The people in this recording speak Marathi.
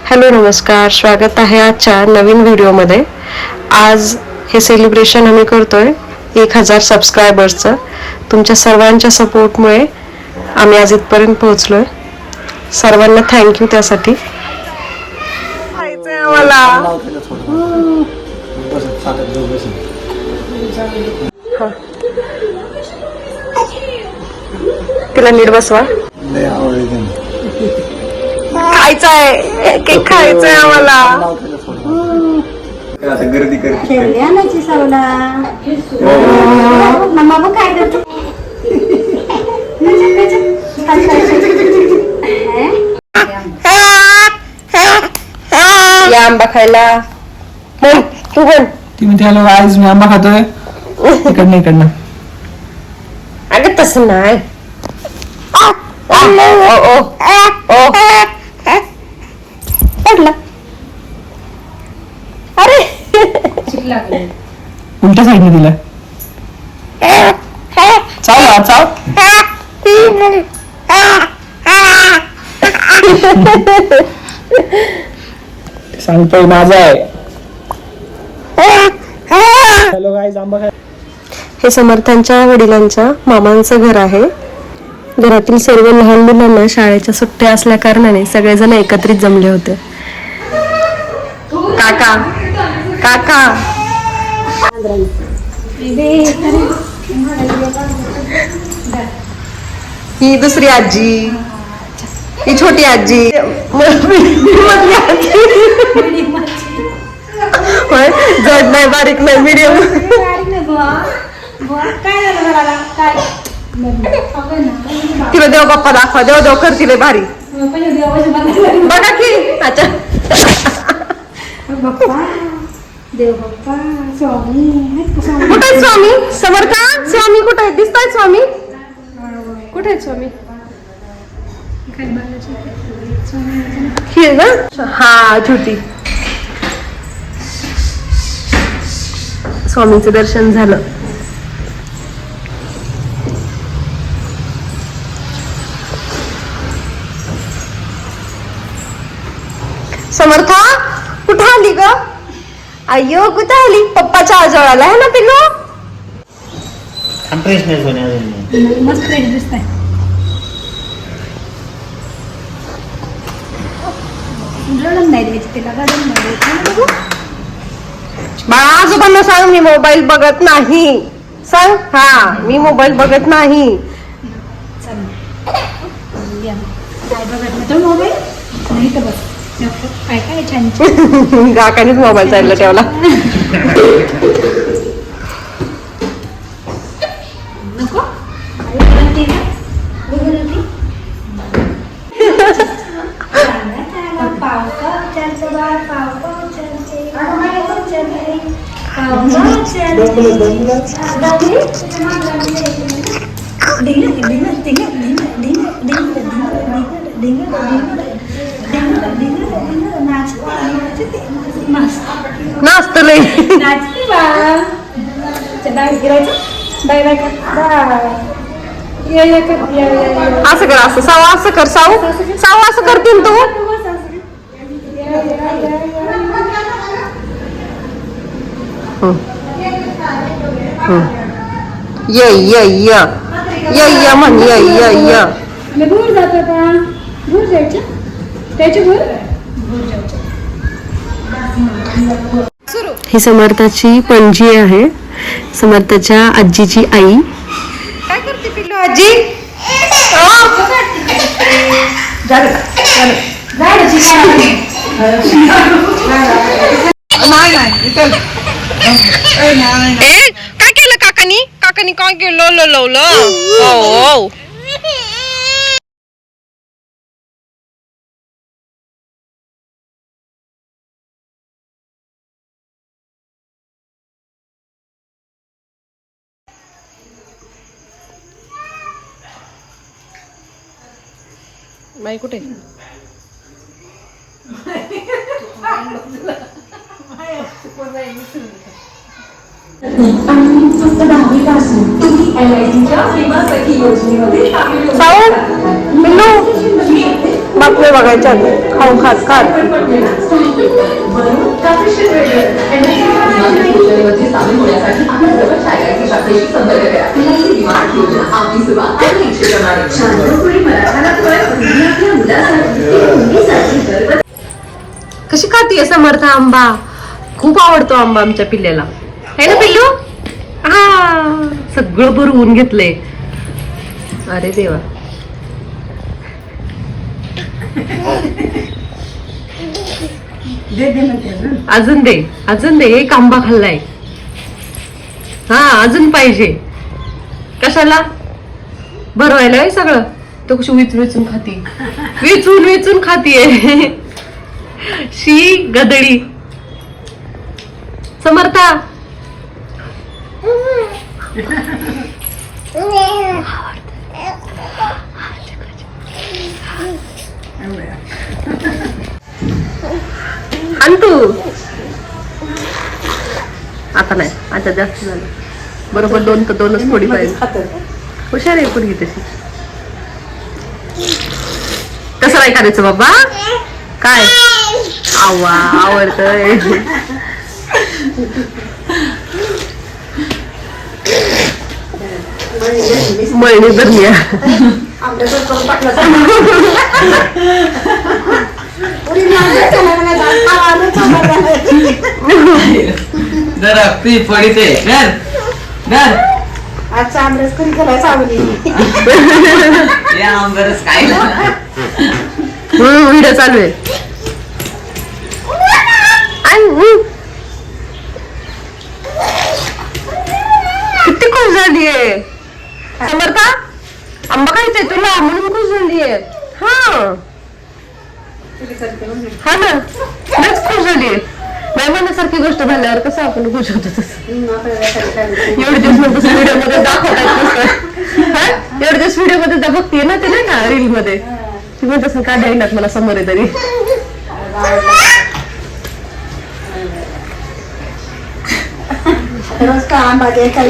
हॅलो नमस्कार, स्वागत आहे आजच्या नवीन व्हिडिओमध्ये. आज हे सेलिब्रेशन आम्ही करतोय 1000 सबस्क्रायबर्सचं. तुमच्या सर्वांच्या सपोर्टमुळे आम्ही आज इथपर्यंत पोहोचलोय. सर्वांना थँक्यू त्यासाठी. तिला नीट बसवा. खायचं आहे, केक खायचं आहे आम्हाला. गर्दी करते या आंबा खायला. बोल तू, बोल. ती म्हणते हॅलो आज मी आंबा खातोय. इकडनं अगं तसं नाही. पडला. अरे उलट्या साईडने दिला. चाव चाव. सांगतोय माझा आहे. हॅलो गाईज आंबा खाय. हे समर्थांच्या वडिलांच्या मामांचं घर आहे. घरातील सर्व लहान मुलांना शाळेच्या सुट्ट्या असल्या कारणाने सगळेजण एकत्रित जमले होते. काका काका ही दुसरी आजी, ही छोटी आजी, जड नाही बारीक नाही मीडियम. तिला देव बाप्पा दाखवा. देव देव करतील भारी. बघा की अच्छा कुठे आहेत स्वामी? समर्था स्वामी कुठे आहेत? दिसत आहेत स्वामी? कुठे आहेत स्वामी? ही ना, हा छोटी. स्वामींचं दर्शन झालं. समर्था कुठं आली ग? अय्यो कुठं आली? पप्पाच्या आजोळाला आहे ना पिल्लू. मस्त फ्रेश दिसताय. नाही द्यायची तिला, गरम नाही द्यायची. बाळा आजोबांना सांग मी मोबाईल बघत नाही. सांग. हा मी मोबाईल बघत नाही. चल काय बघत नाही तर मोबाईल नाही तर बस. काय काय छान काकानीच मोबाईल चालला ठेवला. नको नाचतलंय. असं कर, असं साव, असं कर साऊ, साऊ असं करतील तू. ये ये ये ये ये म्हण ये ये ये. दूर जात होता. दूर जायचं त्याच्या दूर. ही समर्थाची पणजी आहे, समर्थाच्या आजीची आई. काय करते पिल्लू आजी? काय केलं काकानी? काकानी काय केलं? लवलं. बाई कुठे? फक्त 10वी पासून तुम्ही LICच्या विमा सखी योजनेमध्ये सामील होऊ साऊ पिल्लू बातम्या बघायच्या आधी खाऊ खात खात योजनेमध्ये सामील होण्यासाठी आपण जवळच्या LIC शाखेशी संपर्क करा. LIC विमा योजना आपली सेवा आणि निश्चितप्रमाणे शांतपुरी मराठा आपल्या मुलासाठी मुलीसाठी गर्व. कशी खातीये समर्थ आंबा खूप आवडतो आंबा आमच्या पिल्ल्याला है ना पिल्लू हा सगळं भरवून घेतलंय अरे देवा अजून दे एक आंबा खाल्लाय हा अजून पाहिजे कशाला भरवायला आहे सगळं तो कशी विचून खाती विचून खातीये शी गदडी समर्था आण तू आता नाही आता जास्त झालं बरोबर 2 तर 2च थोडी पाहिजे हुशार आहे पुढे तशी कसं नाही करायचं बाबा काय आवा आवडतंय मळणी धरली जरा ती पडिते घर घर आजचा आमरस कधी केलाय सावली या आंबरस काय व्हिडिओ चालू आहे किती खुश झालीये समर्था आंबा खायचंय तुला म्हणून खुश झालीये हा ना लयच खुश झालीये नाही मनासारखी गोष्ट झाल्यावर कसं आपण खुश होतो तसं एवढे दिवस नंतर व्हिडिओ मध्ये दाखवतात एवढे दिवस व्हिडिओ मध्ये बघतीये ना ते नाही का रील मध्ये ती म्हणत असं का द्यायनात मला समोर आहे तरी रोज का आंबा द्यायचा